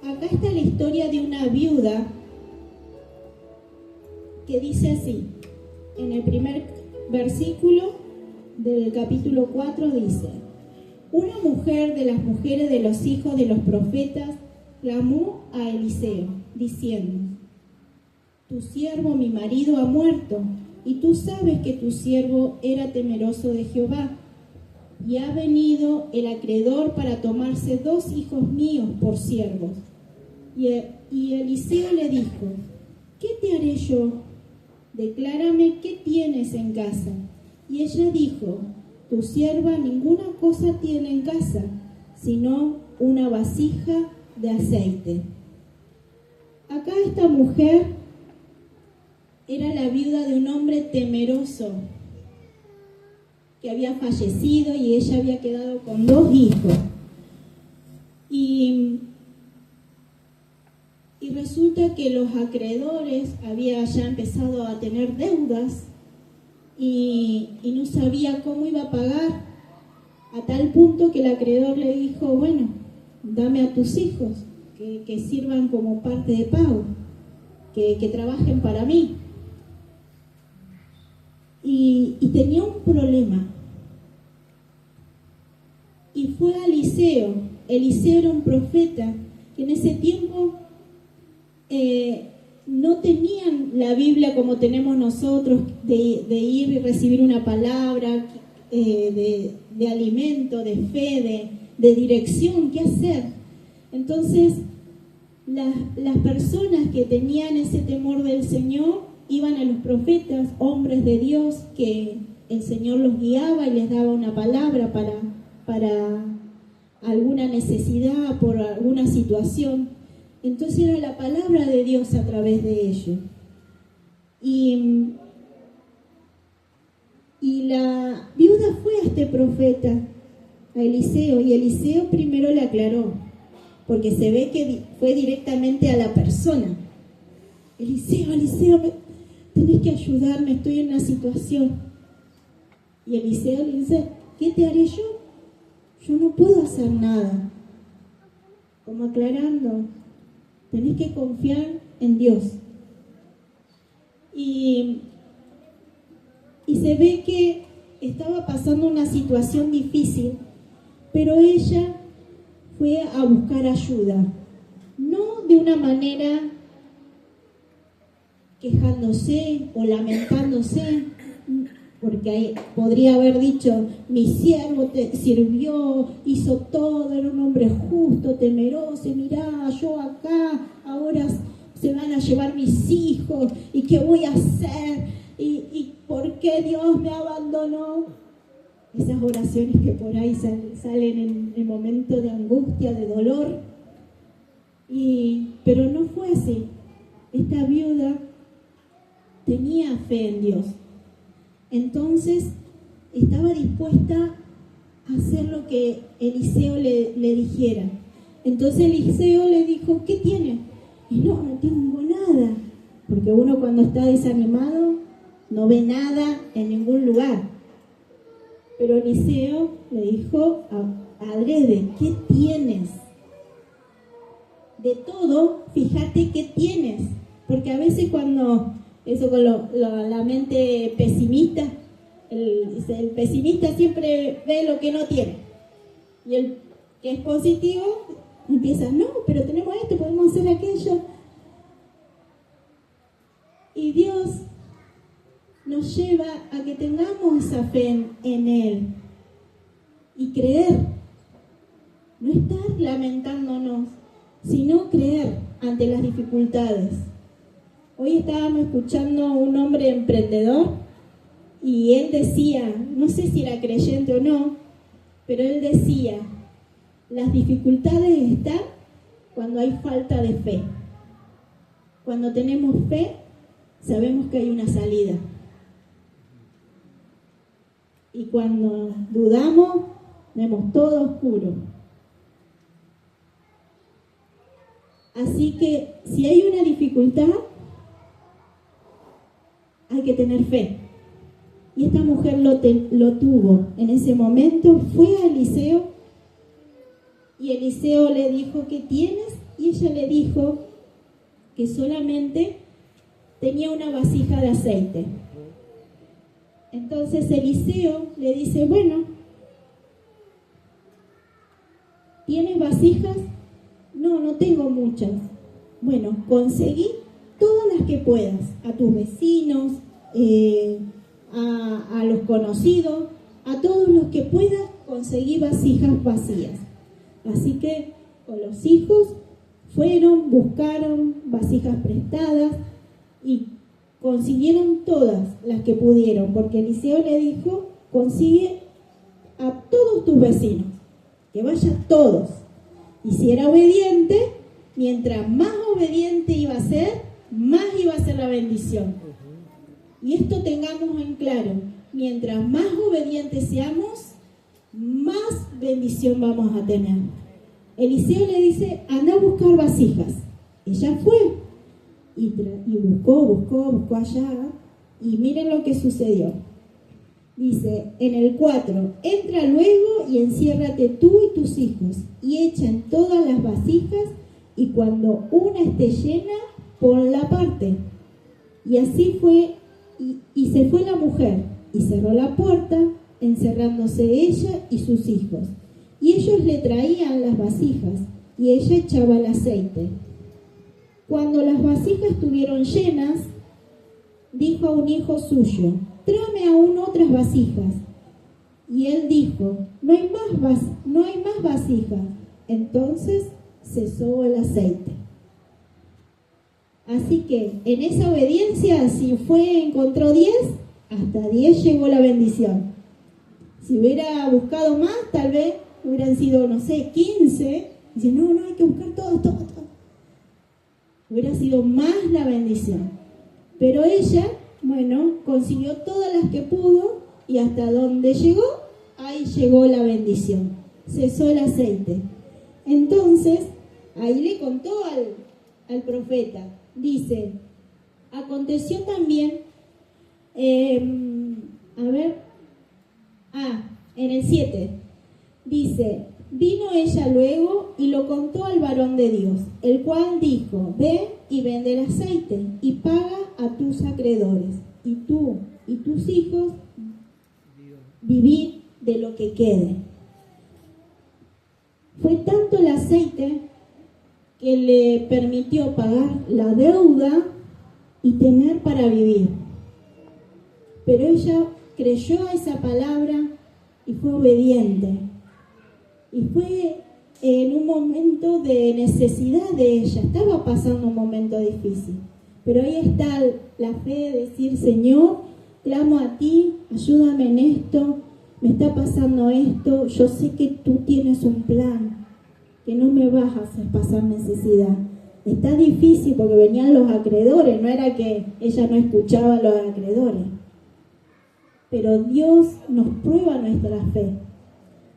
acá está la historia de una viuda que dice así, en el primer versículo del capítulo 4 dice: una mujer de las mujeres de los hijos de los profetas clamó a Eliseo, diciendo: tu siervo mi marido ha muerto, y tú sabes que tu siervo era temeroso de Jehová, y ha venido el acreedor para tomarse 2 hijos míos por siervos. Y Eliseo le dijo: ¿qué te haré yo? Declárame qué tienes en casa. Y ella dijo: tu sierva ninguna cosa tiene en casa, sino una vasija de aceite. Acá esta mujer era la viuda de un hombre temeroso que había fallecido, y ella había quedado con 2 hijos. Y resulta que los acreedores habían ya empezado a tener deudas y no sabía cómo iba a pagar, a tal punto que el acreedor le dijo: bueno, dame a tus hijos, que sirvan como parte de pago, que trabajen para mí. Y tenía un problema. Y fue a Eliseo. Eliseo era un profeta que en ese tiempo no tenían la Biblia como tenemos nosotros, de ir y recibir una palabra de alimento, de fe, de dirección, qué hacer. Entonces, las personas que tenían ese temor del Señor iban a los profetas, hombres de Dios, que el Señor los guiaba y les daba una palabra para alguna necesidad, por alguna situación. Entonces era la palabra de Dios a través de ellos. Y la viuda fue a este profeta, a Eliseo, y Eliseo primero le aclaró, porque se ve que fue directamente a la persona. Eliseo, tenés que ayudarme, estoy en una situación. Y Eliseo le dice: ¿qué te haré yo? Yo no puedo hacer nada. Como aclarando, tenés que confiar en Dios. Y se ve que estaba pasando una situación difícil, pero ella fue a buscar ayuda, no de una manera quejándose o lamentándose, porque podría haber dicho: mi siervo te sirvió, hizo todo, era un hombre justo, temeroso, y mirá, yo acá, ahora se van a llevar mis hijos, y qué voy a hacer, y por qué Dios me abandonó. Esas oraciones que por ahí salen en el momento de angustia, de dolor. Pero no fue así. Esta viuda tenía fe en Dios. Entonces estaba dispuesta a hacer lo que Eliseo le dijera. Entonces Eliseo le dijo: ¿qué tiene? Y no tengo nada. Porque uno cuando está desanimado no ve nada en ningún lugar. Pero Eliseo le dijo adrede: ¿qué tienes? De todo, fíjate qué tienes. Porque a veces cuando, eso con la mente pesimista, el pesimista siempre ve lo que no tiene. Y el que es positivo empieza: no, pero tenemos esto, podemos hacer aquello. Y Dios nos lleva a que tengamos esa fe en Él y creer, no estar lamentándonos, sino creer ante las dificultades. Hoy estábamos escuchando a un hombre emprendedor y él decía, no sé si era creyente o no, pero él decía: las dificultades están cuando hay falta de fe. Cuando tenemos fe, sabemos que hay una salida. Y cuando dudamos, vemos todo oscuro. Así que si hay una dificultad, hay que tener fe. Y esta mujer lo tuvo. En ese momento fue a Eliseo y Eliseo le dijo: ¿qué tienes? y ella le dijo que solamente tenía una vasija de aceite. Entonces Eliseo le dice, bueno, ¿tienes vasijas? No, no tengo muchas. Bueno, conseguí todas las que puedas, a tus vecinos, a los conocidos, a todos los que puedas, conseguí vasijas vacías. Así que con los hijos fueron, buscaron vasijas prestadas y consiguieron todas las que pudieron, porque Eliseo le dijo, consigue a todos tus vecinos, que vayan todos. Y si era obediente, mientras más obediente iba a ser, más iba a ser la bendición. Y esto tengamos en claro, mientras más obedientes seamos, más bendición vamos a tener. Eliseo le dice, anda a buscar vasijas. Ella fue y buscó allá, y miren lo que sucedió. Dice en el 4, entra luego y enciérrate tú y tus hijos, y echen todas las vasijas, y cuando una esté llena, ponla aparte. Y así fue, y se fue la mujer, y cerró la puerta, encerrándose ella y sus hijos. Y ellos le traían las vasijas, y ella echaba el aceite. Cuando las vasijas estuvieron llenas, dijo a un hijo suyo, tráeme aún otras vasijas. Y él dijo, no hay más vasijas. Entonces cesó el aceite. Así que en esa obediencia, si encontró 10, hasta 10 llegó la bendición. Si hubiera buscado más, tal vez hubieran sido, 15. Dice, no, hay que buscar todo. Hubiera sido más la bendición. Pero ella, consiguió todas las que pudo, y hasta donde llegó, ahí llegó la bendición. Cesó el aceite. Entonces, ahí le contó al profeta. Dice, aconteció también, en el 7, dice, vino ella luego y lo contó al varón de Dios, el cual dijo, ve y vende el aceite y paga a tus acreedores, y tú y tus hijos vivid de lo que quede. Fue tanto el aceite que le permitió pagar la deuda y tener para vivir. Pero ella creyó a esa palabra y fue obediente. Y fue en un momento de necesidad de ella. Estaba pasando un momento difícil. Pero ahí está la fe de decir, Señor, clamo a ti, ayúdame en esto, me está pasando esto, yo sé que tú tienes un plan, que no me vas a hacer pasar necesidad. Está difícil porque venían los acreedores, no era que ella no escuchaba a los acreedores. Pero Dios nos prueba nuestra fe.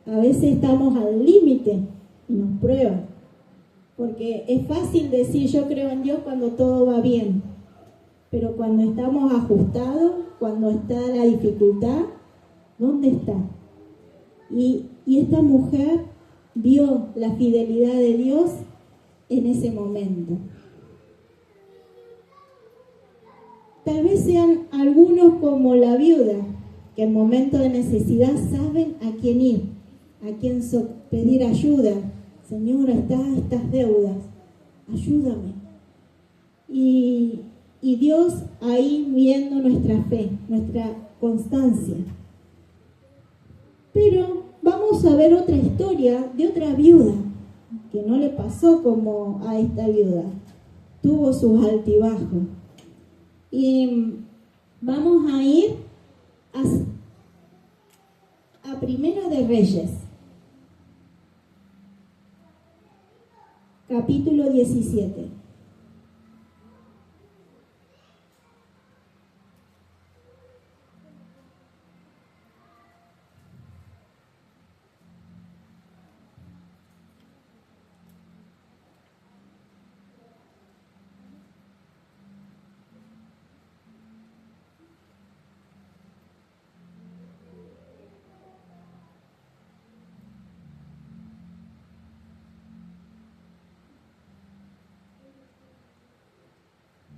A veces estamos al límite y nos prueba. Porque es fácil decir yo creo en Dios cuando todo va bien. Pero cuando estamos ajustados, cuando está la dificultad, ¿dónde está? Y esta mujer vio la fidelidad de Dios en ese momento. Tal vez sean algunos como la viuda, que en momento de necesidad saben a quién ir, a quién pedir ayuda. Señor, estas deudas, ayúdame. Y Dios ahí viendo nuestra fe, nuestra constancia. Pero vamos a ver otra historia de otra viuda, que no le pasó como a esta viuda. Tuvo sus altibajos. Y vamos a ir a Primera de Reyes, capítulo 17.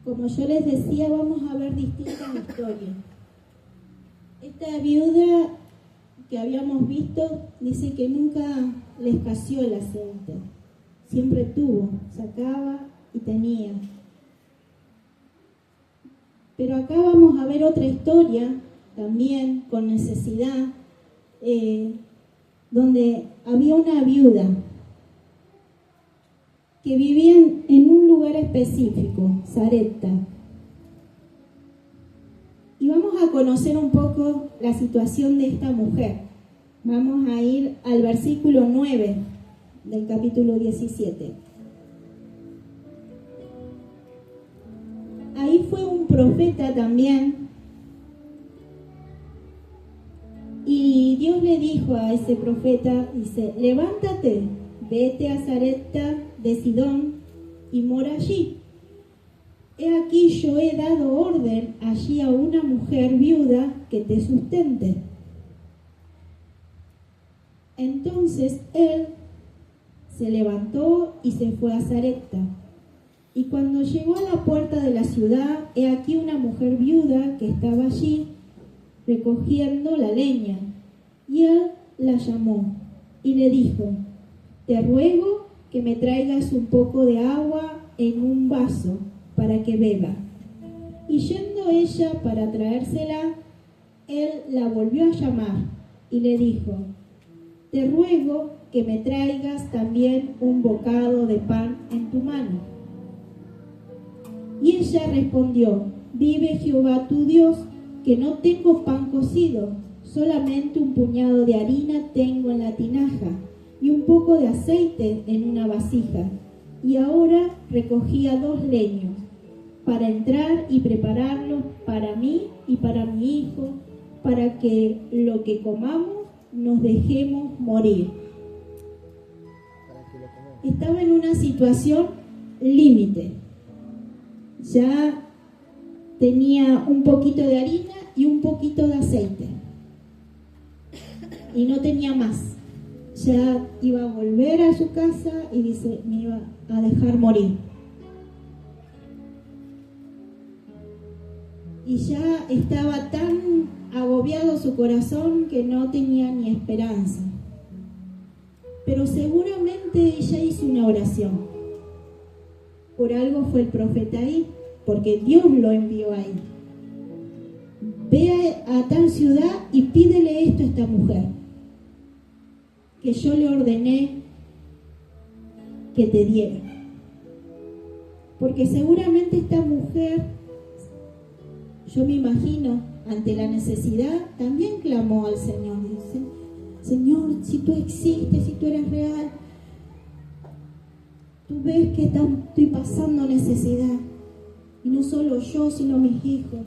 como yo les decía, vamos a ver distintas historias. Esta viuda que habíamos visto dice que nunca le escaseó el aceite. Siempre tuvo, sacaba y tenía. Pero acá vamos a ver otra historia, también con necesidad, donde había una viuda que vivía en un lugar específico, Sarepta. Y vamos a conocer un poco la situación de esta mujer. Vamos a ir al versículo 9 del capítulo 17. Ahí fue un profeta también, y Dios le dijo a ese profeta, dice, levántate, vete a Sarepta de Sidón y mora allí. He aquí yo he dado orden allí a una mujer viuda que te sustente. Entonces él se levantó y se fue a Sarepta. Y cuando llegó a la puerta de la ciudad, he aquí una mujer viuda que estaba allí recogiendo la leña. Y él la llamó y le dijo, te ruego que me traigas un poco de agua en un vaso para que beba. Y yendo ella para traérsela, él la volvió a llamar y le dijo, te ruego que me traigas también un bocado de pan en tu mano. Y ella respondió, vive Jehová tu Dios, que no tengo pan cocido, solamente un puñado de harina tengo en la tinaja y un poco de aceite en una vasija. Y ahora recogía 2 leños para entrar y prepararlos para mí y para mi hijo, para que lo que comamos nos dejemos morir. Estaba en una situación límite. Ya tenía un poquito de harina y un poquito de aceite. Y no tenía más. Ya iba a volver a su casa y dice, me iba a dejar morir. Y ya estaba tan agobiado su corazón que no tenía ni esperanza. Pero seguramente ella hizo una oración. Por algo fue el profeta ahí, porque Dios lo envió ahí. Ve a tal ciudad y pídele esto a esta mujer, que yo le ordené que te diera. Porque seguramente esta mujer, yo me imagino, ante la necesidad, también clamó al Señor. Dice, Señor, si tú existes, si tú eres real, tú ves que estoy pasando necesidad. Y no solo yo, sino mis hijos.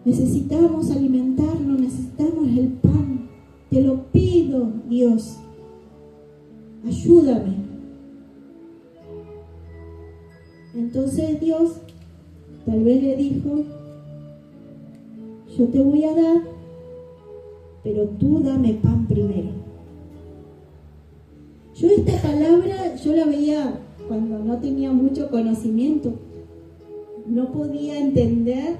Necesitamos alimentarnos, necesitamos el pan. Te lo pido, Dios. Ayúdame. Entonces Dios tal vez le dijo, yo te voy a dar, pero tú dame pan primero. Yo esta palabra, yo la veía cuando no tenía mucho conocimiento. No podía entender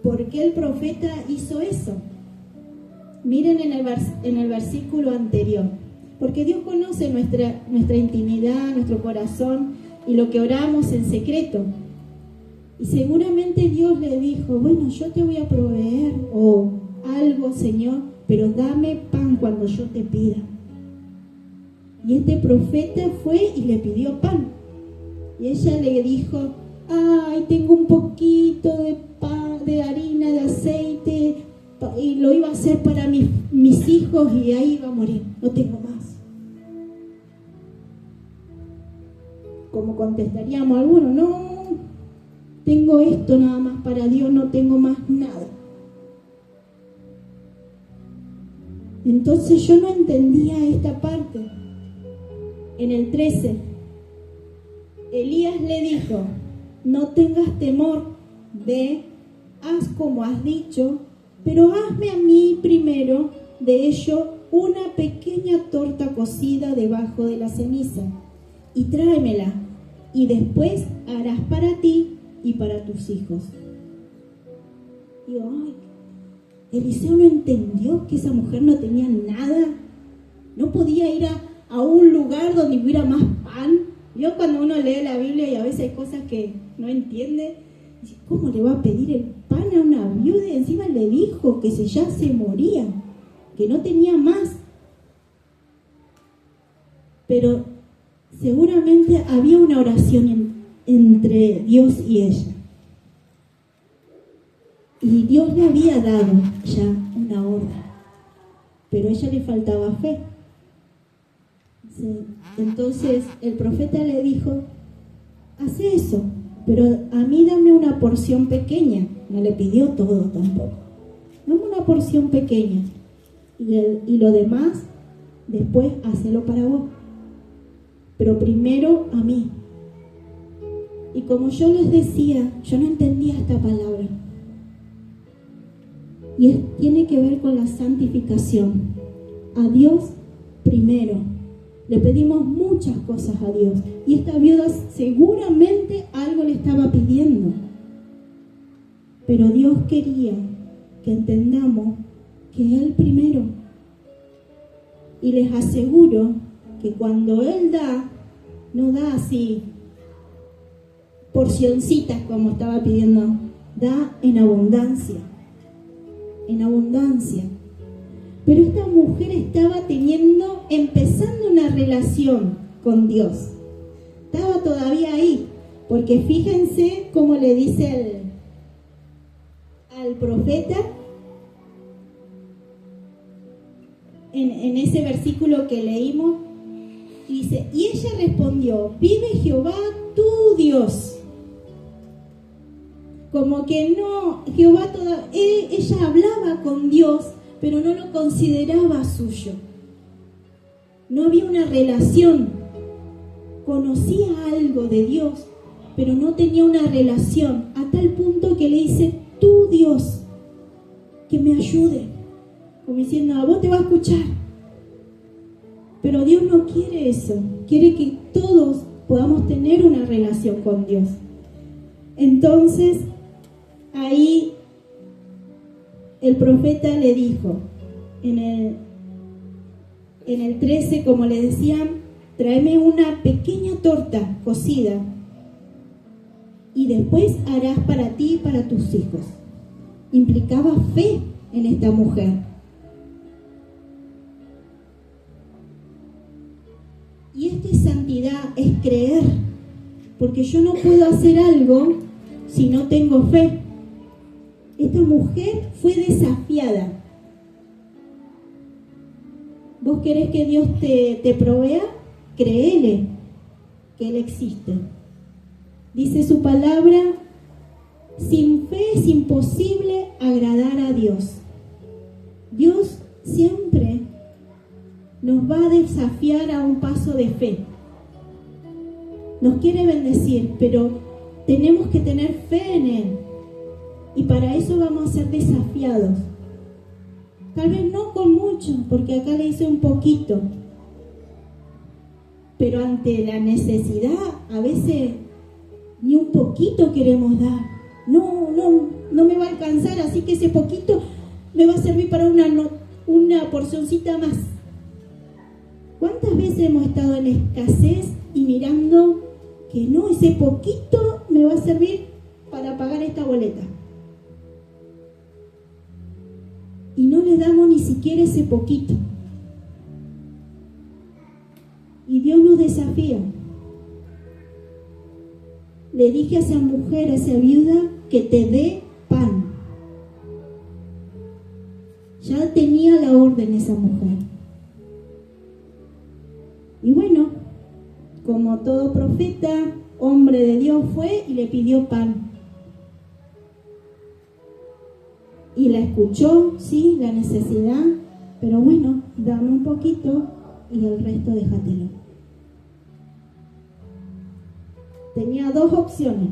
por qué el profeta hizo eso. Miren en el versículo anterior. Porque Dios conoce nuestra intimidad, nuestro corazón y lo que oramos en secreto. Y seguramente Dios le dijo, bueno, yo te voy a proveer o algo, Señor, pero dame pan cuando yo te pida. Y este profeta fue y le pidió pan. Y ella le dijo, ay, tengo un poquito de pan, de harina, de aceite, y lo iba a hacer para mis hijos y ahí iba a morir, no tengo más. Como contestaríamos algunos, no, tengo esto nada más para Dios, no tengo más nada. Entonces yo no entendía esta parte. En el 13, Elías le dijo, no tengas temor, ve, haz como has dicho, pero hazme a mí primero de ello una pequeña torta cocida debajo de la ceniza y tráemela y después harás para ti y para tus hijos. Digo, ay, Eliseo no entendió que esa mujer no tenía nada, no podía ir a un lugar donde hubiera más pan. Yo cuando uno lee la Biblia y a veces hay cosas que no entiende, dice, ¿cómo le va a pedir el pan a una viuda? Y encima le dijo que ya se moría, que no tenía más. Pero seguramente había una oración entre Dios y ella. Y Dios le había dado ya una orden, pero a ella le faltaba fe. Entonces el profeta le dijo, haz eso, pero a mí dame una porción pequeña. No le pidió todo tampoco. Dame una porción pequeña y lo demás después hacelo para vos. Pero primero a mí. Y como yo les decía, yo no entendía esta palabra. Y tiene que ver con la santificación. A Dios primero. Le pedimos muchas cosas a Dios. Y esta viuda seguramente algo le estaba pidiendo. Pero Dios quería que entendamos que Él primero. Y les aseguro que cuando Él da, no da así porcioncitas como estaba pidiendo, da en abundancia. En abundancia. Pero esta mujer estaba empezando una relación con Dios. Estaba todavía ahí, porque fíjense cómo le dice al profeta en ese versículo que leímos, dice, y ella respondió, vive Jehová tu Dios. Como que no, ella hablaba con Dios, pero no lo consideraba suyo. No había una relación. Conocía algo de Dios, pero no tenía una relación, a tal punto que le dice, tú Dios, que me ayude. Como diciendo, a vos te va a escuchar. Pero Dios no quiere eso. Quiere que todos podamos tener una relación con Dios. Entonces, ahí el profeta le dijo, en el 13, como le decían, tráeme una pequeña torta cocida y después harás para ti y para tus hijos. Implicaba fe en esta mujer. Y esta es santidad, es creer, porque yo no puedo hacer algo si no tengo fe. Esta mujer fue desafiada. ¿Vos querés que Dios te provea? Créele que Él existe. Dice su palabra, sin fe es imposible agradar a Dios. Dios siempre nos va a desafiar a un paso de fe. Nos quiere bendecir, pero tenemos que tener fe en Él. Y para eso vamos a ser desafiados. Tal vez no con mucho, porque acá le hice un poquito. Pero ante la necesidad, a veces ni un poquito queremos dar. No me va a alcanzar, así que ese poquito me va a servir para una porcioncita más. ¿Cuántas veces hemos estado en escasez y mirando que no, ese poquito me va a servir para pagar esta boleta? Y no le damos ni siquiera ese poquito. Y Dios nos desafía. Le dije a esa mujer, a esa viuda, que te dé pan. Ya tenía la orden esa mujer. Y bueno, como todo profeta, hombre de Dios fue y le pidió pan. Y la escuchó, sí, la necesidad, pero bueno, dame un poquito y el resto déjatelo. Tenía dos opciones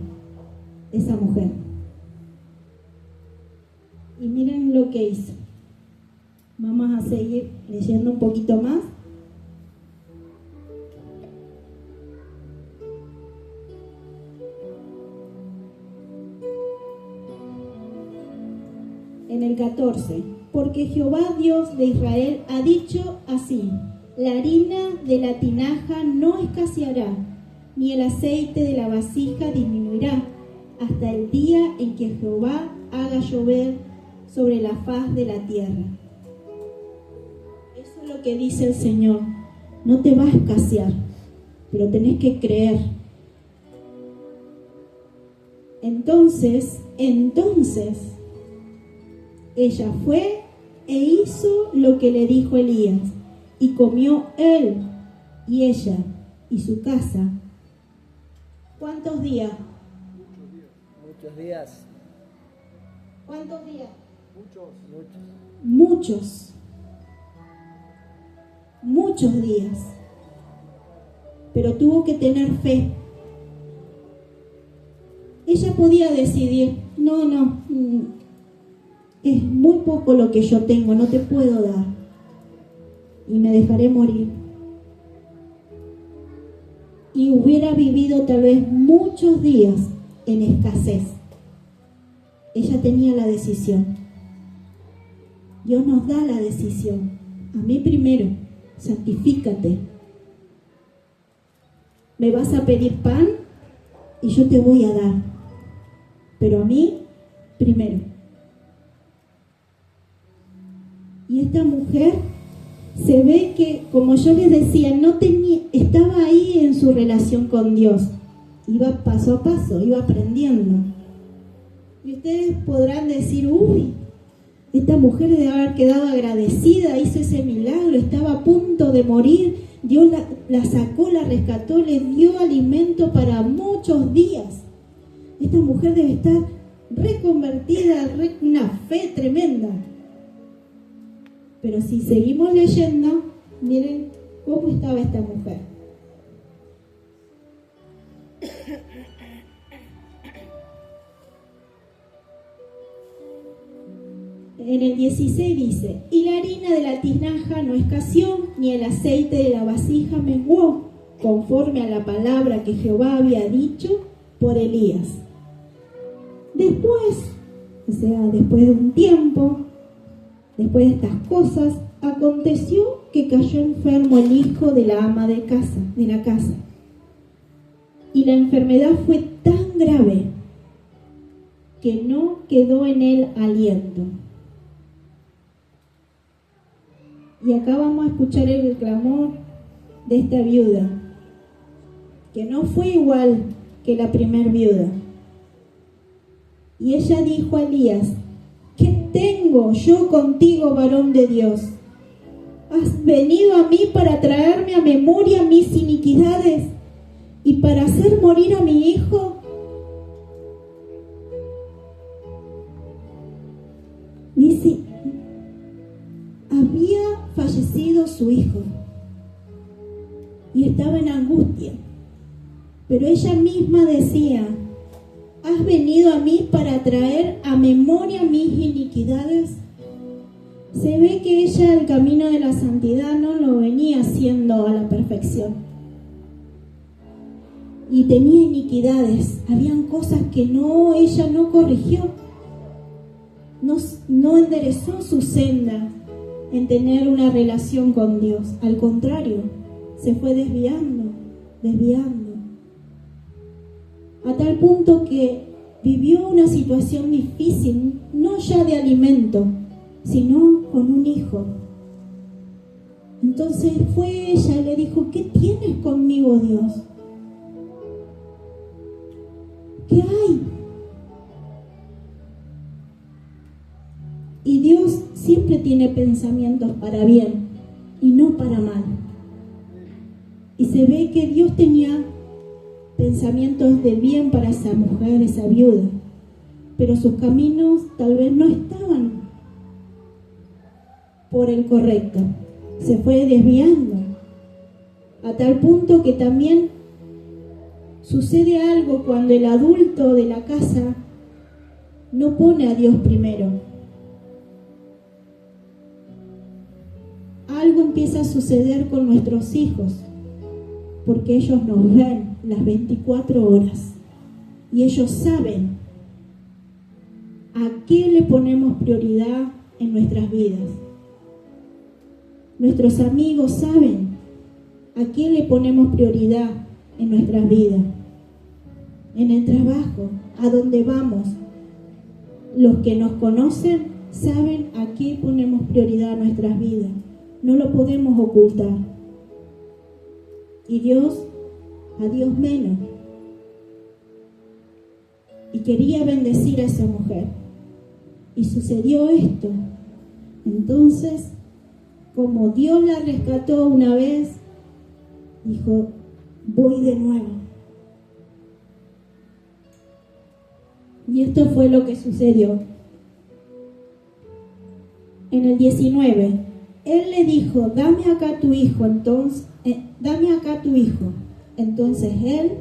esa mujer. Y miren lo que hizo. Vamos a seguir leyendo un poquito más. en el 14, porque Jehová Dios de Israel ha dicho así: la harina de la tinaja no escaseará, ni el aceite de la vasija disminuirá, hasta el día en que Jehová haga llover sobre la faz de la tierra. Eso es lo que dice el Señor. No te va a escasear, pero tenés que creer. Entonces, ella fue e hizo lo que le dijo Elías, y comió él y ella y su casa. ¿Cuántos días? Muchos días. ¿Cuántos días? Muchos días. Pero tuvo que tener fe. Ella podía decidir: no, es muy poco lo que yo tengo, no te puedo dar, y me dejaré morir. Y hubiera vivido tal vez muchos días en escasez. Ella tenía la decisión. Dios nos da la decisión. A mí primero, santifícate. Me vas a pedir pan y yo te voy a dar, pero a mí primero. Y esta mujer se ve que, como yo les decía, estaba ahí en su relación con Dios. Iba paso a paso, iba aprendiendo. Y ustedes podrán decir: uy, esta mujer debe haber quedado agradecida, hizo ese milagro, estaba a punto de morir, Dios la sacó, la rescató, le dio alimento para muchos días. Esta mujer debe estar reconvertida, una fe tremenda. Pero si seguimos leyendo, miren cómo estaba esta mujer. En el 16 dice: y la harina de la tinaja no escaseó, ni el aceite de la vasija menguó, conforme a la palabra que Jehová había dicho por Elías. Después de un tiempo, después de estas cosas, aconteció que cayó enfermo el hijo de la ama de la casa. Y la enfermedad fue tan grave que no quedó en él aliento. Y acá vamos a escuchar el clamor de esta viuda, que no fue igual que la primer viuda. Y ella dijo a Elías: ¿qué tengo yo contigo, varón de Dios? ¿Has venido a mí para traerme a memoria mis iniquidades y para hacer morir a mi hijo? Dice, había fallecido su hijo y estaba en angustia, pero ella misma decía: ¿has venido a mí para traer a memoria mis iniquidades? Se ve que ella el camino de la santidad no lo venía haciendo a la perfección. Y tenía iniquidades, habían cosas que ella no corrigió. No enderezó su senda en tener una relación con Dios. Al contrario, se fue desviando. A tal punto que vivió una situación difícil, no ya de alimento, sino con un hijo. Entonces fue ella y le dijo: ¿qué tienes conmigo, Dios? ¿Qué hay? Y Dios siempre tiene pensamientos para bien y no para mal. Y se ve que Dios tenía pensamientos de bien para esa mujer, esa viuda, pero sus caminos tal vez no estaban por el correcto. Se fue desviando a tal punto que también sucede algo cuando el adulto de la casa no pone a Dios primero. Algo empieza a suceder con nuestros hijos, porque ellos nos ven las 24 horas y ellos saben ¿A qué le ponemos prioridad en nuestras vidas? Nuestros amigos saben a qué le ponemos prioridad en nuestras vidas. En el trabajo, a donde vamos. Los que nos conocen saben a qué ponemos prioridad en nuestras vidas. No lo podemos ocultar. Y Dios, a Dios menos. Y quería bendecir a esa mujer. Y sucedió esto. Entonces, como Dios la rescató una vez, dijo, voy de nuevo. Y esto fue lo que sucedió. En el 19, él le dijo, dame acá tu hijo. Entonces él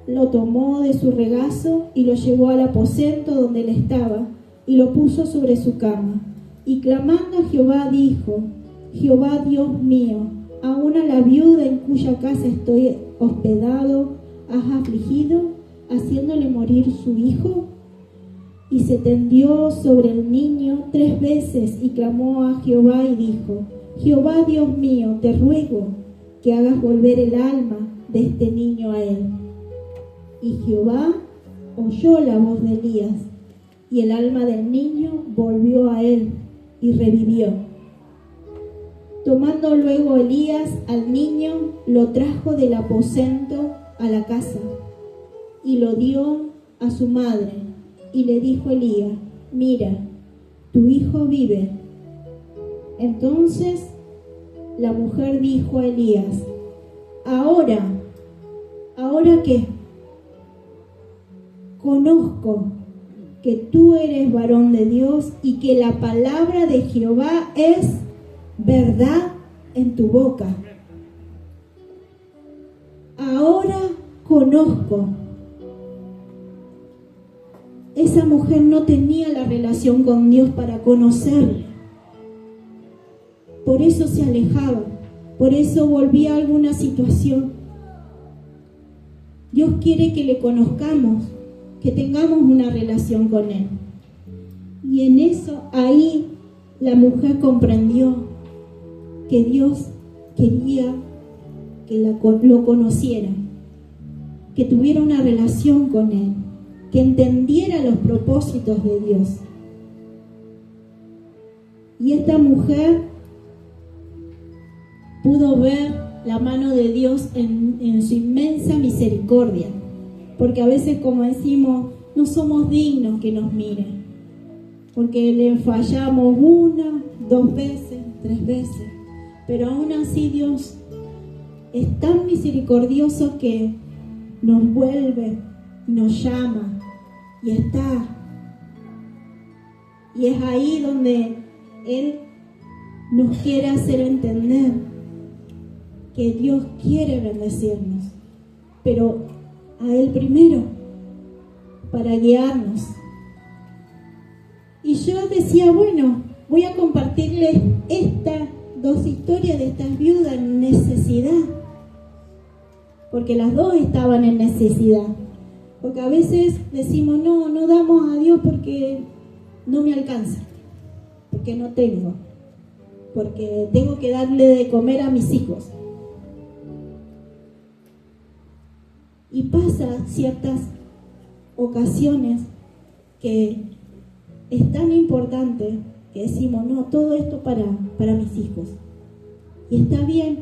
lo tomó de su regazo y lo llevó al aposento donde él estaba y lo puso sobre su cama. Y clamando a Jehová dijo, Jehová Dios mío, aún a la viuda en cuya casa estoy hospedado, ¿has afligido, haciéndole morir su hijo? Y se tendió sobre el niño 3 veces y clamó a Jehová y dijo, Jehová Dios mío, te ruego que hagas volver el alma de este niño a él. Y Jehová oyó la voz de Elías, y el alma del niño volvió a él y revivió. Tomando luego Elías al niño, lo trajo del aposento a la casa y lo dio a su madre. Y le dijo Elías, mira, tu hijo vive. Entonces la mujer dijo a Elías, ¿ahora qué? Conozco que tú eres varón de Dios y que la palabra de Jehová es verdad en tu boca. Ahora conozco. Esa mujer no tenía la relación con Dios para conocerle. Por eso se alejaba, por eso volvía a alguna situación. Dios quiere que le conozcamos, que tengamos una relación con Él. Y en eso, ahí, la mujer comprendió que Dios quería que lo conociera, que tuviera una relación con Él, que entendiera los propósitos de Dios. Y esta mujer pudo ver la mano de Dios en su inmensa misericordia, porque a veces, como decimos, no somos dignos que nos miren, porque le fallamos 1, 2 veces, 3 veces, pero aún así Dios es tan misericordioso que nos vuelve, nos llama y está. Y es ahí donde Él nos quiere hacer entender que Dios quiere bendecirnos, pero a Él primero, para guiarnos. Y yo decía, bueno, voy a compartirles estas 2 historias de estas viudas en necesidad, porque las 2 estaban en necesidad. Porque a veces decimos, no damos a Dios porque no me alcanza, porque no tengo, porque tengo que darle de comer a mis hijos. Y pasa ciertas ocasiones que es tan importante que decimos, no, todo esto para mis hijos. Y está bien,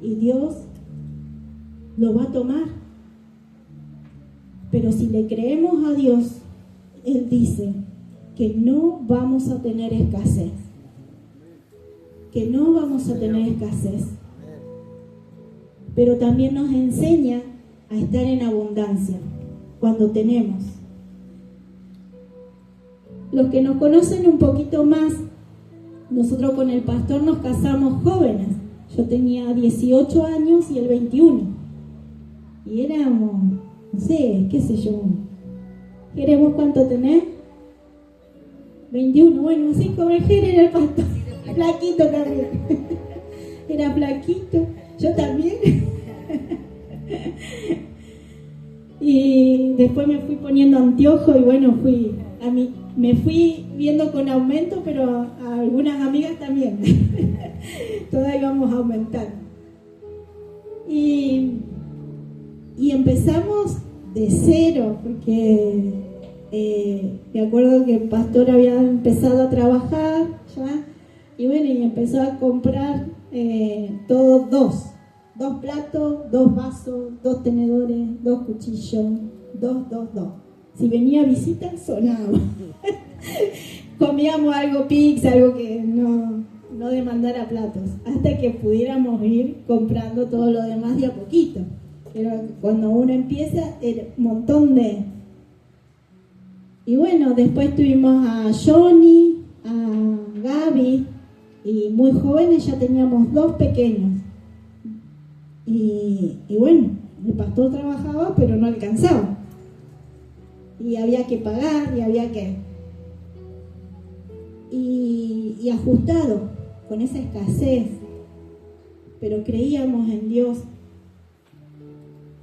y Dios lo va a tomar. Pero si le creemos a Dios, Él dice que no vamos a tener escasez. Que no vamos a tener escasez. Pero también nos enseña a estar en abundancia cuando tenemos. Los que nos conocen un poquito más, nosotros con el pastor nos casamos jóvenes. Yo tenía 18 años y él 21. Y éramos, no sé, qué sé yo. ¿Queremos cuánto tenés? 21. Bueno, así como el Jere era el pastor. Flaquito también. Era flaquito. Yo también. Y después me fui poniendo anteojos y bueno, fui me fui viendo con aumento, pero a algunas amigas también. Todas íbamos a aumentar. Y empezamos de cero, porque me acuerdo que el pastor había empezado a trabajar ya, y bueno, y empezó a comprar todos dos platos, 2 vasos, 2 tenedores, 2 cuchillos, 2. Si venía visita, sonaba. Comíamos algo pizza, algo que no demandara platos, hasta que pudiéramos ir comprando todo lo demás de a poquito. Pero cuando uno empieza, era un montón de... Y bueno, después tuvimos a Johnny, a Gaby, y muy jóvenes ya teníamos 2 pequeños. Y bueno, el pastor trabajaba, pero no alcanzaba. Y había que pagar, y había que... Y ajustado con esa escasez. Pero creíamos en Dios,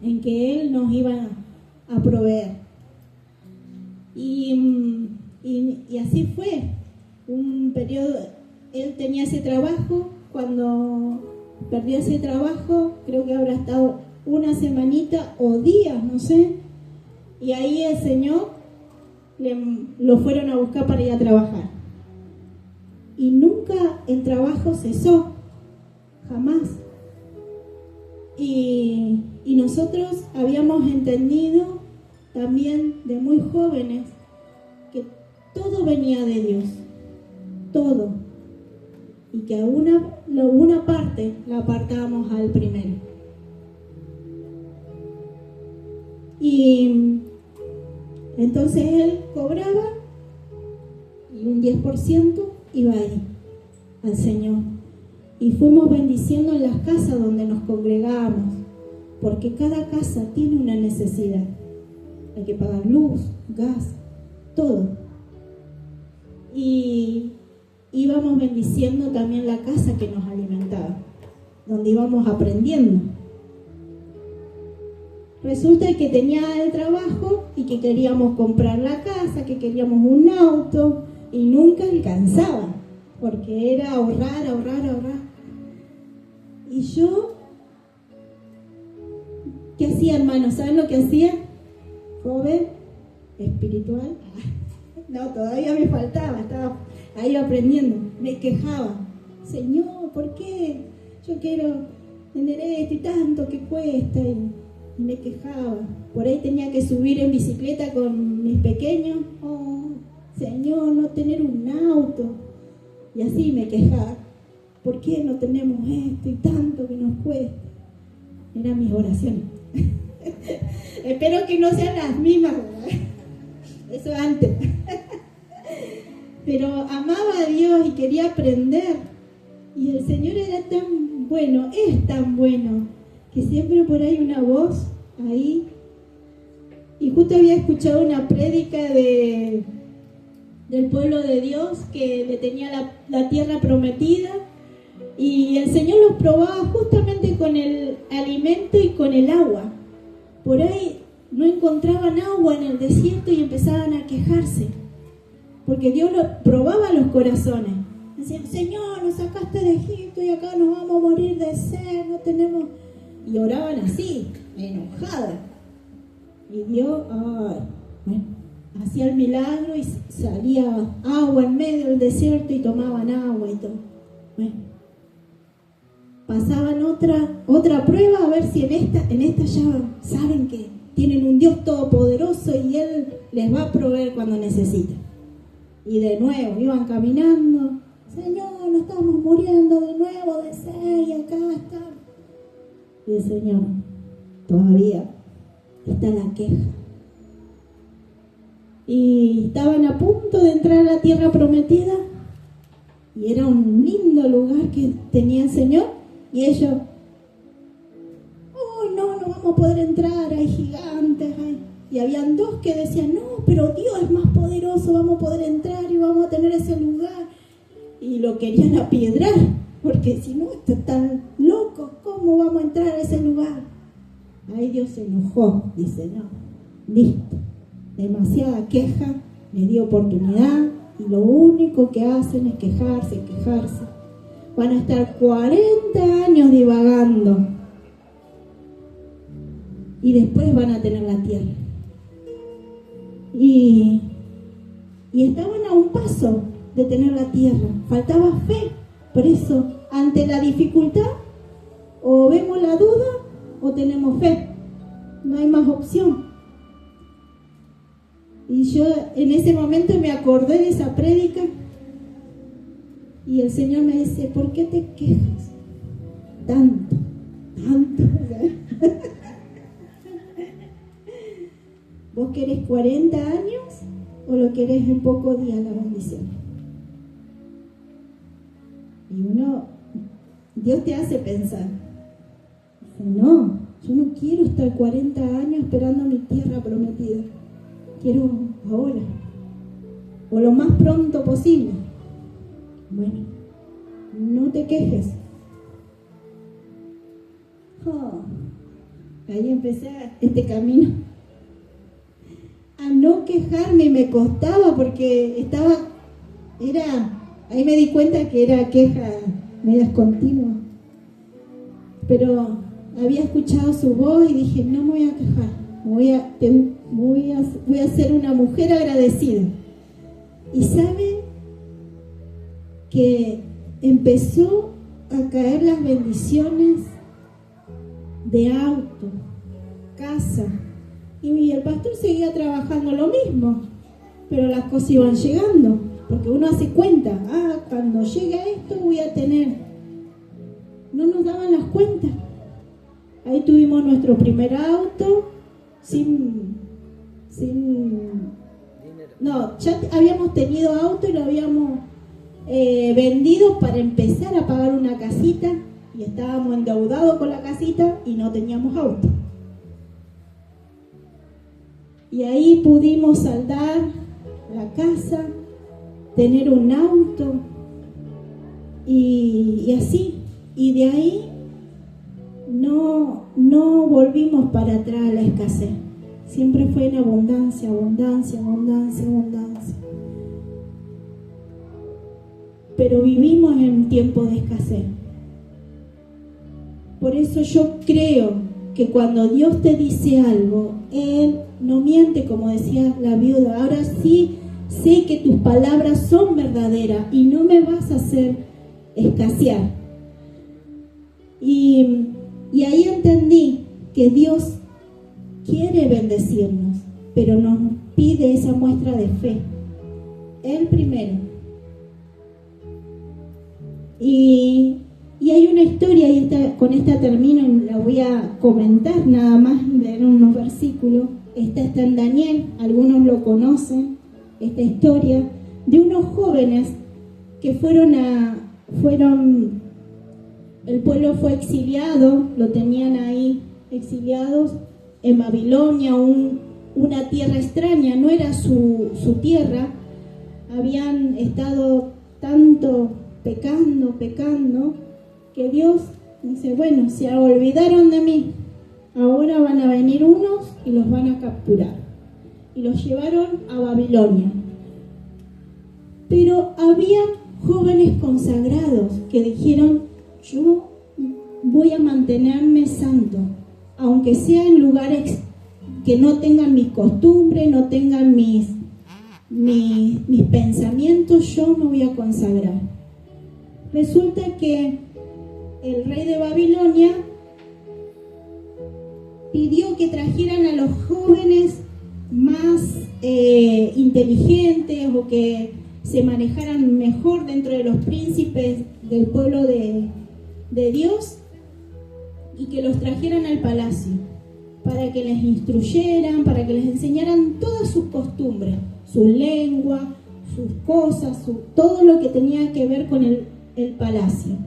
en que Él nos iba a proveer. Y así fue. Un periodo, Él tenía ese trabajo. Cuando perdió ese trabajo, creo que habrá estado una semanita o días, no sé. Y ahí el Señor lo fueron a buscar para ir a trabajar. Y nunca el trabajo cesó, jamás. Y nosotros habíamos entendido también de muy jóvenes que todo venía de Dios, todo. Y que una parte la apartábamos al primero. Y entonces él cobraba y un 10% iba ahí al Señor. Y fuimos bendiciendo en las casas donde nos congregábamos, porque cada casa tiene una necesidad. Hay que pagar luz, gas, todo. Y íbamos bendiciendo también la casa que nos alimentaba, donde íbamos aprendiendo. Resulta que tenía el trabajo y que queríamos comprar la casa, que queríamos un auto, y nunca alcanzaba, porque era ahorrar. Y yo, ¿qué hacía, hermano? ¿Saben lo que hacía? Joven, espiritual. No, todavía me faltaba, estaba ahí aprendiendo. Me quejaba. Señor, ¿por qué? Yo quiero tener esto y tanto que cuesta. Y me quejaba. Por ahí tenía que subir en bicicleta con mis pequeños. Oh, Señor, no tener un auto. Y así me quejaba. ¿Por qué no tenemos esto y tanto que nos cuesta? Eran mis oraciones. Espero que no sean las mismas, ¿verdad? Eso antes. Pero amaba a Dios y quería aprender. Y el Señor era tan bueno, es tan bueno, que siempre por ahí una voz ahí. Y justo había escuchado una prédica del pueblo de Dios que le tenía la tierra prometida. Y el Señor los probaba justamente con el alimento y con el agua. Por ahí no encontraban agua en el desierto y empezaban a quejarse. Porque Dios probaba los corazones. Decían, Señor, nos sacaste de Egipto y acá nos vamos a morir de sed, no tenemos... Y oraban así, enojadas. Y Dios, hacía el milagro y salía agua en medio del desierto y tomaban agua y todo. Bueno. Pasaban otra prueba a ver si en esta ya saben que tienen un Dios todopoderoso y Él les va a proveer cuando necesiten. Y de nuevo iban caminando, Señor, nos estamos muriendo de nuevo de sed y acá está. Y el Señor, todavía está la queja. Y estaban a punto de entrar a la tierra prometida y era un lindo lugar que tenía el Señor. Y ellos, no vamos a poder entrar, hay gigantes. Y habían 2 que decían, no, pero Dios es más poderoso, vamos a poder entrar y vamos a tener ese lugar. Y lo querían apiedrar, porque si no, están locos, ¿cómo vamos a entrar a ese lugar? Ahí Dios se enojó, dice, no, listo, demasiada queja, les di oportunidad y lo único que hacen es quejarse. Van a estar 40 años divagando y después van a tener la tierra. Y estaban a un paso de tener la tierra, faltaba fe. Por eso, ante la dificultad, o vemos la duda o tenemos fe, no hay más opción. Y yo en ese momento me acordé de esa prédica y el Señor me dice: ¿por qué te quejas tanto? ¿Vos querés 40 años o lo querés en pocos días la bendición? Y Dios te hace pensar. Dice: no, yo no quiero estar 40 años esperando mi tierra prometida. Quiero ahora, o lo más pronto posible. Bueno, no te quejes. Ahí empecé este camino. A no quejarme, y me costaba porque ahí me di cuenta que era queja medias continuas. Pero había escuchado su voz y dije: no me voy a quejar. Voy a ser una mujer agradecida. Y sabe que empezó a caer las bendiciones de auto, casa, y el pastor seguía trabajando lo mismo, pero las cosas iban llegando, porque uno hace cuenta: cuando llegue esto voy a tener. No nos daban las cuentas. Ahí tuvimos nuestro primer auto sin no, ya habíamos tenido auto y lo habíamos vendido para empezar a pagar una casita, y estábamos endeudados con la casita y no teníamos auto. Y ahí pudimos saldar la casa, tener un auto y así. Y de ahí no volvimos para atrás a la escasez. Siempre fue en abundancia. Pero vivimos en tiempos de escasez. Por eso yo creo que cuando Dios te dice algo, Él no miente, como decía la viuda. Ahora sí sé que tus palabras son verdaderas y no me vas a hacer escasear. Y ahí entendí que Dios quiere bendecirnos, pero nos pide esa muestra de fe. Él primero. Y hay una historia, y con esta termino y la voy a comentar nada más, leer unos versículos. Esta está en Daniel, algunos lo conocen, esta historia de unos jóvenes que el pueblo fue exiliado, lo tenían ahí exiliados en Babilonia, una tierra extraña, no era su tierra. Habían estado tanto pecando, que Dios dice: bueno, se olvidaron de mí, ahora van a venir unos y los van a capturar. Y los llevaron a Babilonia. Pero había jóvenes consagrados que dijeron: yo voy a mantenerme santo, aunque sea en lugares que no tengan mis costumbres, no tengan mis pensamientos, yo me voy a consagrar. Resulta que el rey de Babilonia pidió que trajeran a los jóvenes más inteligentes, o que se manejaran mejor dentro de los príncipes del pueblo de Dios, y que los trajeran al palacio para que les instruyeran, para que les enseñaran todas sus costumbres, su lengua, sus cosas, todo lo que tenía que ver con el palacio.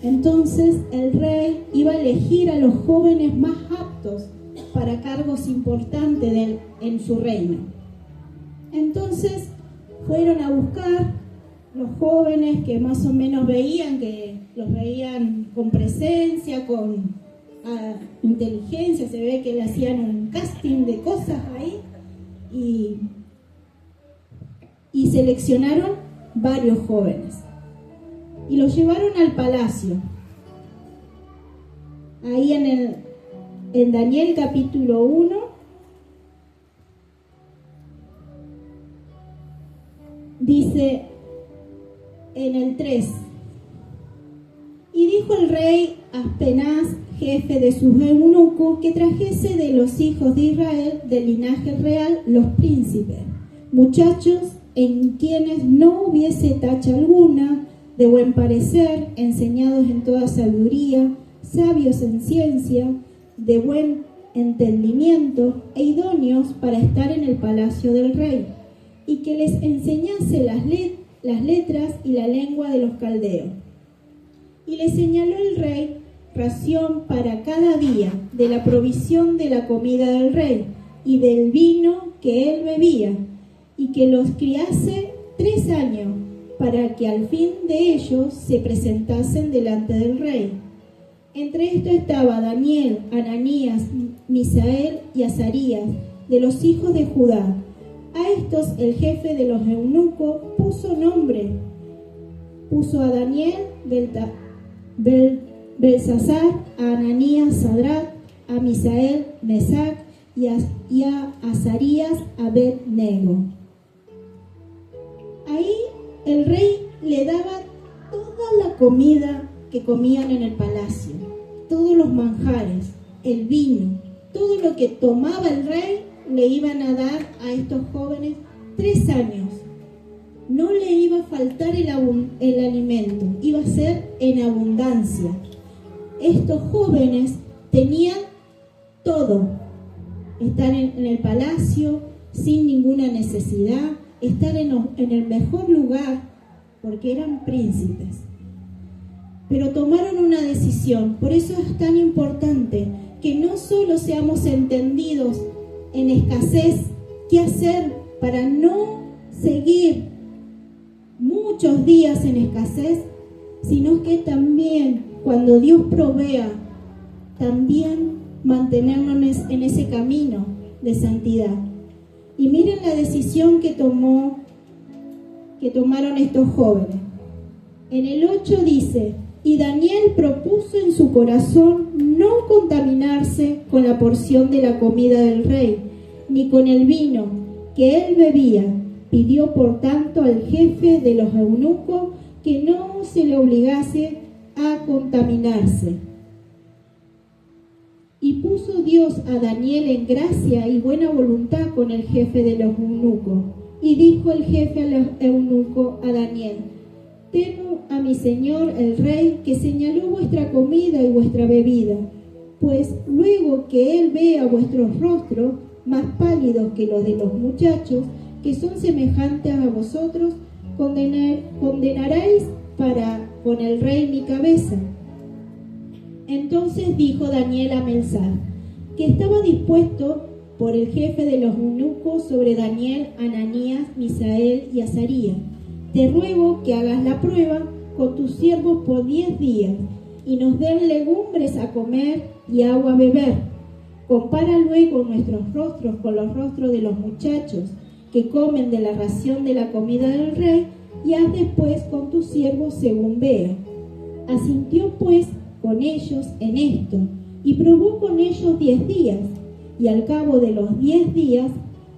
Entonces el rey iba a elegir a los jóvenes más aptos para cargos importantes en su reino. Entonces fueron a buscar los jóvenes que más o menos los veían con presencia, con inteligencia. Se ve que le hacían un casting de cosas ahí, y seleccionaron varios jóvenes y los llevaron al palacio. Ahí en Daniel capítulo 1 dice en el 3: y dijo el rey a Penaz, jefe de sus eunucos, que trajese de los hijos de Israel, del linaje real, los príncipes, muchachos en quienes no hubiese tacha alguna, de buen parecer, enseñados en toda sabiduría, sabios en ciencia, de buen entendimiento e idóneos para estar en el palacio del rey, y que les enseñase las letras y la lengua de los caldeos. Y le señaló el rey ración para cada día de la provisión de la comida del rey y del vino que él bebía, y que los criase 3 años, para que al fin de ellos se presentasen delante del rey. Entre esto estaba Daniel, Ananías, Misael y Azarías, de los hijos de Judá. A estos el jefe de los eunucos puso nombre. Puso a Daniel, Belsasar, a Ananías, Sadrat, a Misael, Mesac, y a Azarías, Abed-nego. Ahí el rey le daba toda la comida que comían en el palacio, todos los manjares, el vino, todo lo que tomaba el rey le iban a dar a estos jóvenes 3 años. No le iba a faltar el alimento, iba a ser en abundancia. Estos jóvenes tenían todo: estar en el palacio sin ninguna necesidad, estar en el mejor lugar, porque eran príncipes. Pero tomaron una decisión. Por eso es tan importante que no solo seamos entendidos en escasez, qué hacer para no seguir muchos días en escasez, sino que también cuando Dios provea, también mantenernos en ese camino de santidad. Y miren la decisión que tomaron estos jóvenes. En el 8 dice: y Daniel propuso en su corazón no contaminarse con la porción de la comida del rey, ni con el vino que él bebía. Pidió por tanto al jefe de los eunucos que no se le obligase a contaminarse. Y puso Dios a Daniel en gracia y buena voluntad con el jefe de los eunucos. Y dijo el jefe a los eunucos a Daniel: temo a mi señor el rey, que señaló vuestra comida y vuestra bebida, pues luego que él vea vuestros rostros más pálidos que los de los muchachos, que son semejantes a vosotros, condenaréis para con el rey mi cabeza. Entonces dijo Daniel a Belsasar, que estaba dispuesto por el jefe de los eunucos sobre Daniel, Ananías, Misael y Azarías: te ruego que hagas la prueba con tus siervos por 10 días, y nos den legumbres a comer y agua a beber. Compara luego nuestros rostros con los rostros de los muchachos que comen de la ración de la comida del rey, y haz después con tus siervos según vea. Asintió pues con ellos en esto, y probó con ellos 10 días, y al cabo de los 10 días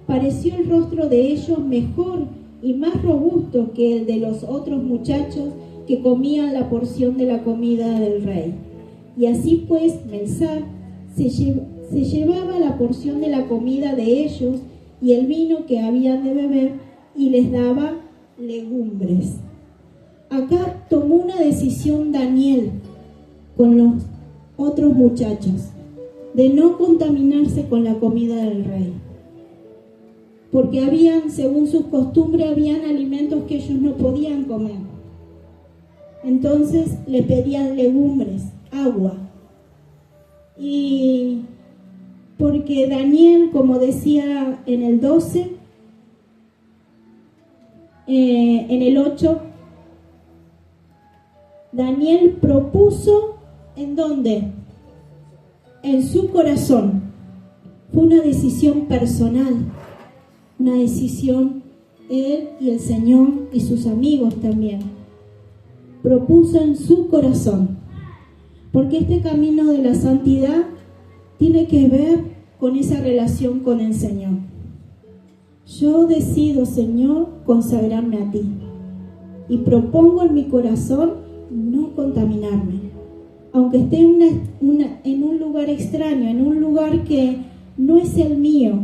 pareció el rostro de ellos mejor y más robusto que el de los otros muchachos que comían la porción de la comida del rey. Y así pues Belsasar se llevaba la porción de la comida de ellos y el vino que habían de beber, y les daba legumbres. Acá tomó una decisión Daniel con los otros muchachos de no contaminarse con la comida del rey, porque según sus costumbres, habían alimentos que ellos no podían comer. Entonces le pedían legumbres, agua. Y porque Daniel, como decía en el 12, en el 8, Daniel propuso, ¿en dónde? En su corazón. Fue una decisión personal, una decisión él y el Señor y sus amigos también, propuso en su corazón. Porque este camino de la santidad tiene que ver con esa relación con el Señor. Yo decido, Señor, consagrarme a ti. Y propongo en mi corazón no contaminarme. Aunque esté en un lugar extraño, en un lugar que no es el mío.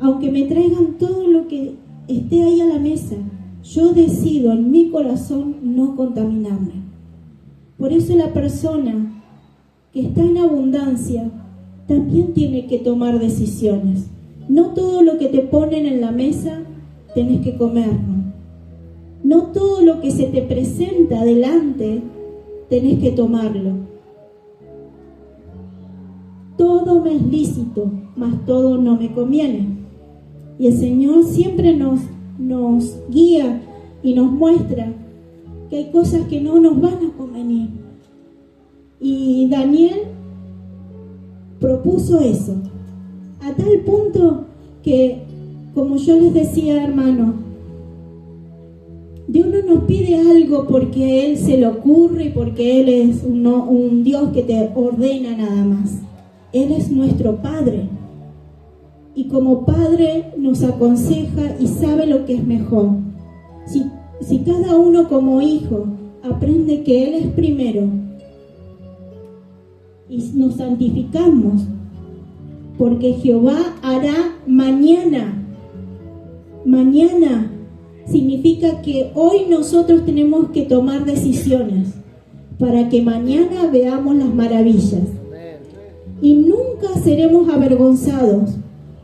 Aunque me traigan todo lo que esté ahí a la mesa, yo decido en mi corazón no contaminarme. Por eso la persona que está en abundancia también tiene que tomar decisiones. No todo lo que te ponen en la mesa tenés que comerlo. No todo lo que se te presenta delante tenés que tomarlo. Todo me es lícito, mas todo no me conviene. Y el Señor siempre nos guía y nos muestra que hay cosas que no nos van a convenir. Y Daniel propuso eso, a tal punto que, como yo les decía, hermano, Dios no nos pide algo porque Él se le ocurre y porque Él es un Dios que te ordena nada más. Él es nuestro Padre. Y como Padre nos aconseja y sabe lo que es mejor. Si cada uno como hijo aprende que Él es primero y nos santificamos, porque Jehová hará mañana. Mañana significa que hoy nosotros tenemos que tomar decisiones para que mañana veamos las maravillas. Y nunca seremos avergonzados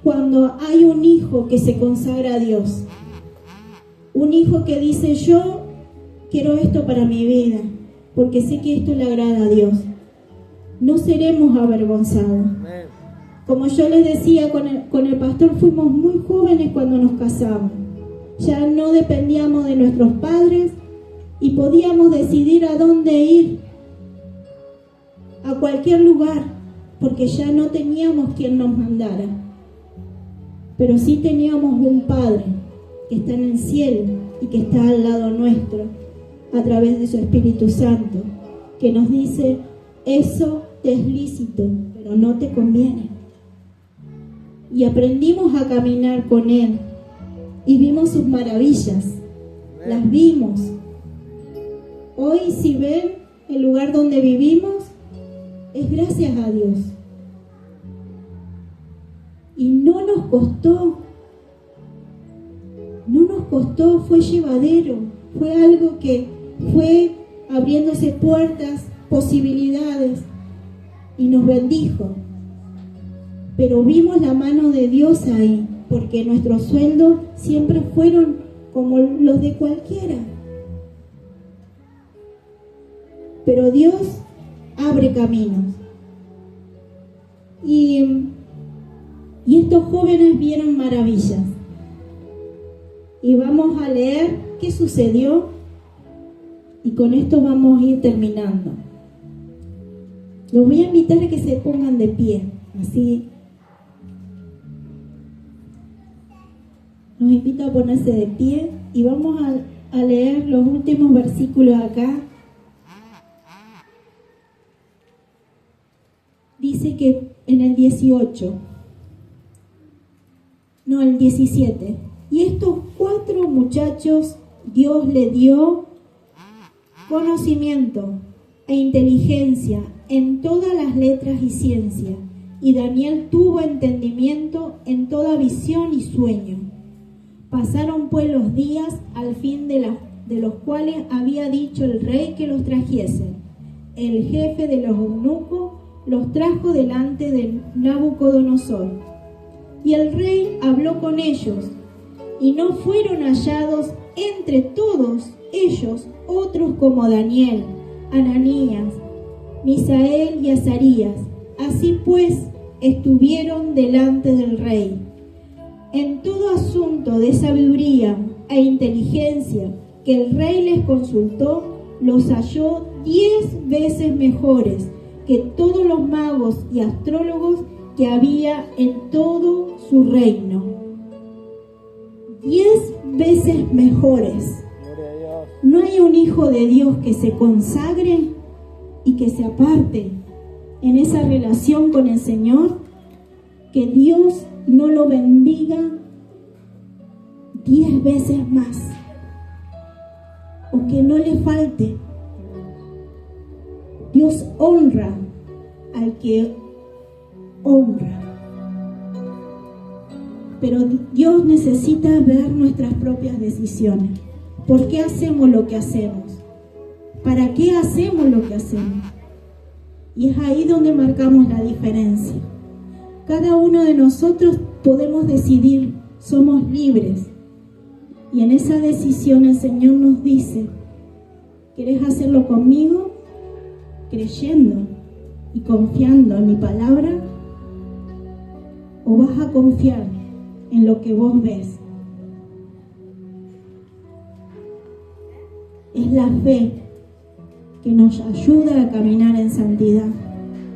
cuando hay un hijo que se consagra a Dios. Un hijo que dice: yo quiero esto para mi vida, porque sé que esto le agrada a Dios. No seremos avergonzados. Como yo les decía, con el pastor fuimos muy jóvenes cuando nos casamos. Ya no dependíamos de nuestros padres y podíamos decidir a dónde ir, a cualquier lugar, porque ya no teníamos quien nos mandara. Pero sí teníamos un Padre que está en el cielo y que está al lado nuestro a través de su Espíritu Santo, que nos dice: eso te es lícito, pero no te conviene. Y aprendimos a caminar con Él y vimos sus maravillas, las vimos. Hoy, si ven el lugar donde vivimos, es gracias a Dios. Y no nos costó, fue llevadero, fue algo que fue abriéndose puertas, posibilidades, y nos bendijo. Pero vimos la mano de Dios ahí, porque nuestros sueldos siempre fueron como los de cualquiera. Pero Dios abre caminos. Y estos jóvenes vieron maravillas. Y vamos a leer qué sucedió. Y con esto vamos a ir terminando. Los voy a invitar a que se pongan de pie. Así. Los invito a ponerse de pie. Y vamos a leer los últimos versículos acá. Dice que en el 17. Y estos 4 muchachos Dios le dio conocimiento e inteligencia en todas las letras y ciencia. Y Daniel tuvo entendimiento en toda visión y sueño. Pasaron pues los días al fin de los cuales había dicho el rey que los trajesen. El jefe de los eunucos los trajo delante de Nabucodonosor. Y el rey habló con ellos, y no fueron hallados entre todos ellos otros como Daniel, Ananías, Misael y Azarías. Así pues, estuvieron delante del rey. En todo asunto de sabiduría e inteligencia que el rey les consultó, los halló 10 veces mejores que todos los magos y astrólogos que había en todo su reino. 10 veces mejores. Gloria a Dios. No hay un hijo de Dios que se consagre y que se aparte en esa relación con el Señor, que Dios no lo bendiga 10 veces más, o que no le falte. Dios honra al que honra, pero Dios necesita ver nuestras propias decisiones. ¿Por qué hacemos lo que hacemos? ¿Para qué hacemos lo que hacemos? Y es ahí donde marcamos la diferencia. Cada uno de nosotros podemos decidir, somos libres. Y en esa decisión el Señor nos dice: ¿querés hacerlo conmigo? Creyendo y confiando en mi palabra, ¿o vas a confiar en lo que vos ves? Es la fe que nos ayuda a caminar en santidad,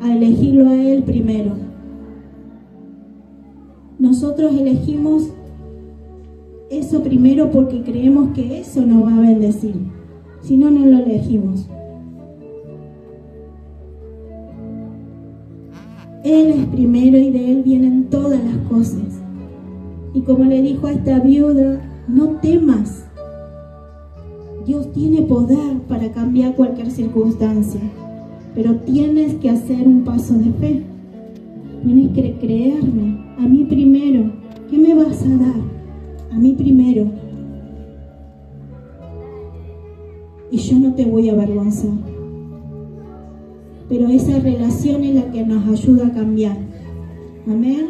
a elegirlo a Él primero. Nosotros elegimos eso primero porque creemos que eso nos va a bendecir. Si no, no lo elegimos. Él es primero y de Él vienen todas las cosas. Y como le dijo a esta viuda, no temas. Dios tiene poder para cambiar cualquier circunstancia, pero tienes que hacer un paso de fe. Tienes que creerme, a mí primero. ¿Qué me vas a dar? A mí primero. Y yo no te voy a avergonzar. Pero esa relación es la que nos ayuda a cambiar. Amén.